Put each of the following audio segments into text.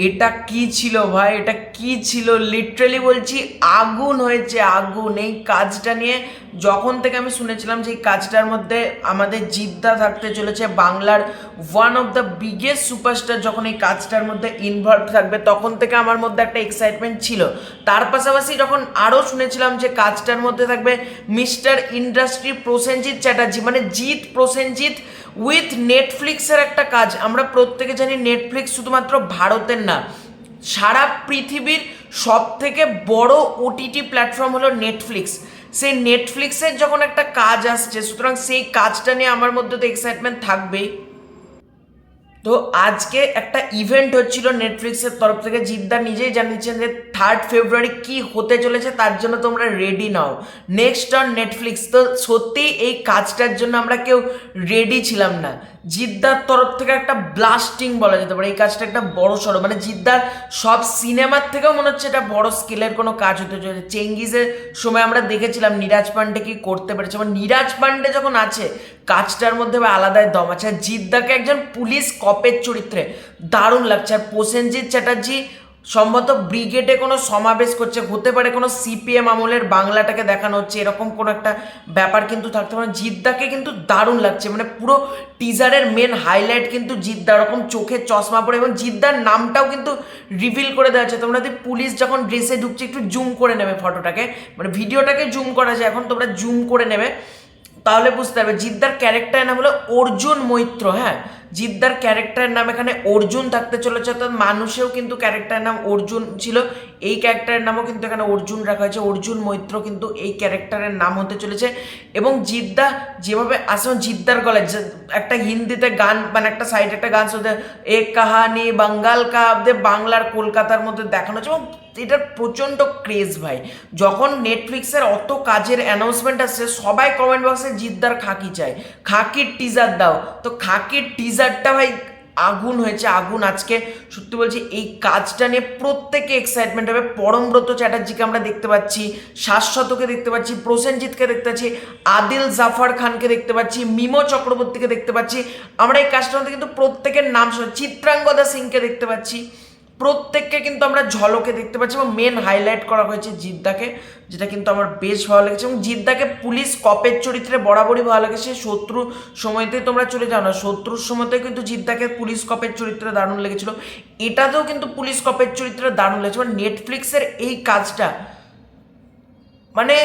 এটা কি ছিল ভাই, এটা কি ছিল? লিটারালি বলছি আগুন হয়েছে আগুন এই কাজটা নিয়ে। যখন থেকে আমি শুনেছিলাম যে এই কাজটার মধ্যে আমাদের জিদ্দা থাকতে চলেছে, বাংলার one of the biggest superstar, যখন এই কাজটার মধ্যে ইনভলভ থাকবে তখন থেকে আমার মধ্যে একটা এক্সাইটমেন্ট ছিল। তার পাশাপাশি যখন আরও শুনেছিলাম যে কাজটার মধ্যে থাকবে মিস্টার ইন্ডাস্ট্রি প্রসেনজিৎ চ্যাটার্জি, মানে জিৎ প্রসেনজিৎ উইথ নেটফ্লিক্সের একটা কাজ। আমরা প্রত্যেকে জানি নেটফ্লিক্স শুধুমাত্র ভারতের না, সারা পৃথিবীর সব থেকে বড় ওটিটি প্ল্যাটফর্ম হলো নেটফ্লিক্স। সেই নেটফ্লিক্সের যখন একটা কাজ আসছে, সুতরাং সেই কাজটা নিয়ে আমার মধ্যে তো এক্সাইটমেন্ট থাকবেই। তো আজকে একটা ইভেন্ট হচ্ছিল নেটফ্লিক্সের তরফ থেকে, জিদ্দা নিজেই জানিয়েছেন যে 3 ফেব্রুয়ারি কি হতে চলেছে তার জন্য তোমরা ready now, next on Netflix. তো সত্যি এই কাজটার জন্য আমরা কেউ রেডি ছিলাম না। জিদ্দার তরফ থেকে একটা ব্লাস্টিং বলা যেতে পারে, এই কাজটা একটা বড় সড়ো, মানে জিদ্দার সব সিনেমার থেকেও মনে হচ্ছে এটা বড় স্কেলের কোনো কাজ হতে চলেছে। চেঙ্গিজের সময় আমরা দেখেছিলাম নিরাজ পান্ডে কি করতে পেরেছে, মানে নিরাজ পান্ডে যখন আছে কাজটার মধ্যে আলাদাই দম আছে। আর জিদ্দাকে একজন পুলিশ কপের চরিত্রে দারুণ লাগছে। আর প্রসেনজিৎ চ্যাটার্জি সম্ভবত ব্রিগেডে কোনো সমাবেশ করছে, হতে পারে কোনো সিপিএম আমলের বাংলাটাকে দেখানো হচ্ছে, এরকম কোনো একটা ব্যাপার কিন্তু থাকতে পারে। জিদ্দাকে কিন্তু দারুণ লাগছে, মানে পুরো টিজারের মেন হাইলাইট কিন্তু জিদ্দা, ওরকম চোখে চশমা পরে, এবং জিদ্দার নামটাও কিন্তু রিভিল করে দেওয়া হচ্ছে। তোমরা যদি পুলিশ যখন ড্রেসে ঢুকছে একটু জুম করে নেবে ফটোটাকে, মানে ভিডিওটাকে জুম করা যায় এখন, তোমরা জুম করে নেবে তাহলে বুঝতে পারবে। জিদ্দার ক্যারেক্টারের নাম হলো অর্জুন মৈত্র। হ্যাঁ, জিদ্দার ক্যারেক্টারের নাম এখানে অর্জুন থাকতে চলেছে, অর্থাৎ মানুষেও কিন্তু ক্যারেক্টারের নাম অর্জুন ছিল, এই ক্যারেক্টারের নামও কিন্তু এখানে অর্জুন রাখা হয়েছে। অর্জুন মৈত্র কিন্তু এই ক্যারেক্টারের নাম হতে চলেছে। এবং জিদ্দা যেভাবে আসলে জিদ্দার গলায় একটা হিন্দিতে গান, মানে একটা সাইডে একটা গান শুনতে, এ কাহানি বাঙ্গাল কাব্দে, বাংলার কলকাতার মধ্যে দেখানো হচ্ছে, এবং এটার প্রচণ্ড ক্রেজ ভাই। যখন নেটফ্লিক্সের অত কাজের অ্যানাউন্সমেন্ট আসছে, সবাই কমেন্ট বক্সে জিদ্দার খাকি চায়, খাকির টিজার দাও। তো খাকির টিজারটা ভাই আগুন হয়েছে আগুন। আজকে সত্যি বলছি এই কাজটা নিয়ে প্রত্যেকে এক্সাইটমেন্ট হবে। পরমব্রত চ্যাটার্জিকে আমরা দেখতে পাচ্ছি, শাশ্বতকে দেখতে পাচ্ছি, প্রসেনজিৎকে দেখতে পাচ্ছি, আদিল জাফর খানকে দেখতে পাচ্ছি, মিমো চক্রবর্তীকে দেখতে পাচ্ছি। আমরা এই কাজটার মধ্যে কিন্তু প্রত্যেকের নাম, চিত্রাঙ্গদা সিংকে দেখতে পাচ্ছি, প্রত্যেককে কিন্তু আমরা ঝলকে দেখতে পাচ্ছি। এবং মেন হাইলাইট করা হয়েছে জিদ্দাকে, যেটা কিন্তু আমার বেশ ভালো লেগেছে। এবং জিদ্দাকে পুলিশ কপের চরিত্রে বরাবরই ভালো লেগেছে। শত্রু সময়তেই তোমরা চলে যাও না, শত্রুর সময়তেই কিন্তু জিদ্দাকে পুলিশ কপের চরিত্রে দারুণ লেগেছিল, এটাতেও কিন্তু পুলিশ কপের চরিত্রে দারুণ লেগেছে। মানে নেটফ্লিক্সের এই কাজটা মানে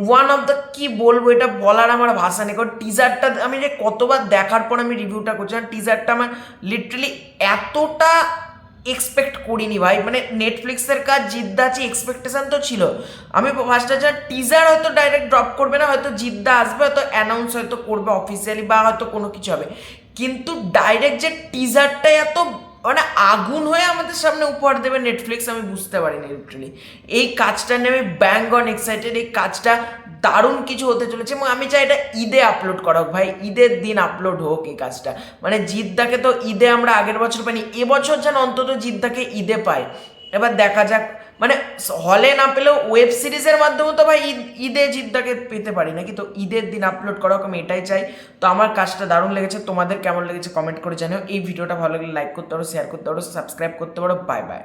ওয়ান অফ দ্য, কি বলবো, এটা বলার আমার ভাষা নেই। কারণ টিজারটা আমি যে কতবার দেখার পর আমি রিভিউটা করছি, টিজারটা আমার লিটারালি এতটা এক্সপেক্ট করিনি ভাই। মানে নেটফ্লিক্সের কাজ জিদ্দা আছে, এক্সপেকটেশন তো ছিল। আমি ফার্স্টে যা টিজার হয়তো ডাইরেক্ট ড্রপ করবে না, হয়তো জিদ্দা আসবে, হয়তো অ্যানাউন্স হয়তো করবে অফিসিয়ালি, বা হয়তো কোনো কিছু হবে, কিন্তু ডাইরেক্ট যে টিজারটা এত মানে আগুন হয়ে আমাদের সামনে উপহার দেবে নেটফ্লিক্স, আমি বুঝতে পারিনি লিটারালি। এই কাজটা নিয়ে আমি ব্যাং অন এক্সাইটেড। এই কাজটা দারুণ কিছু হতে চলেছে, এবং আমি চাই এটা ঈদে আপলোড করা হোক ভাই, ঈদের দিন আপলোড হোক এই কাজটা। মানে জিদ্দাকে তো ঈদে আমরা আগের বছর পাইনি, এবছর যেন অন্তত জিদ্দাকে ঈদে পাই। এবার দেখা যাক, মানে হলে না পেলেও ওয়েব সিরিজের মাধ্যমে তো ভাই ঈদে জিদ্দাকে পেতে পারি নাকি। তো ঈদের দিন আপলোড করা হোক, আমি এটাই চাই। তো আমার কাজটা দারুণ লেগেছে, তোমাদের কেমন লেগেছে কমেন্ট করে জানিও। এই ভিডিওটা ভালো লাগলে লাইক করতে পারো, শেয়ার করতে পারো, সাবস্ক্রাইব করতে পারো। Bye bye.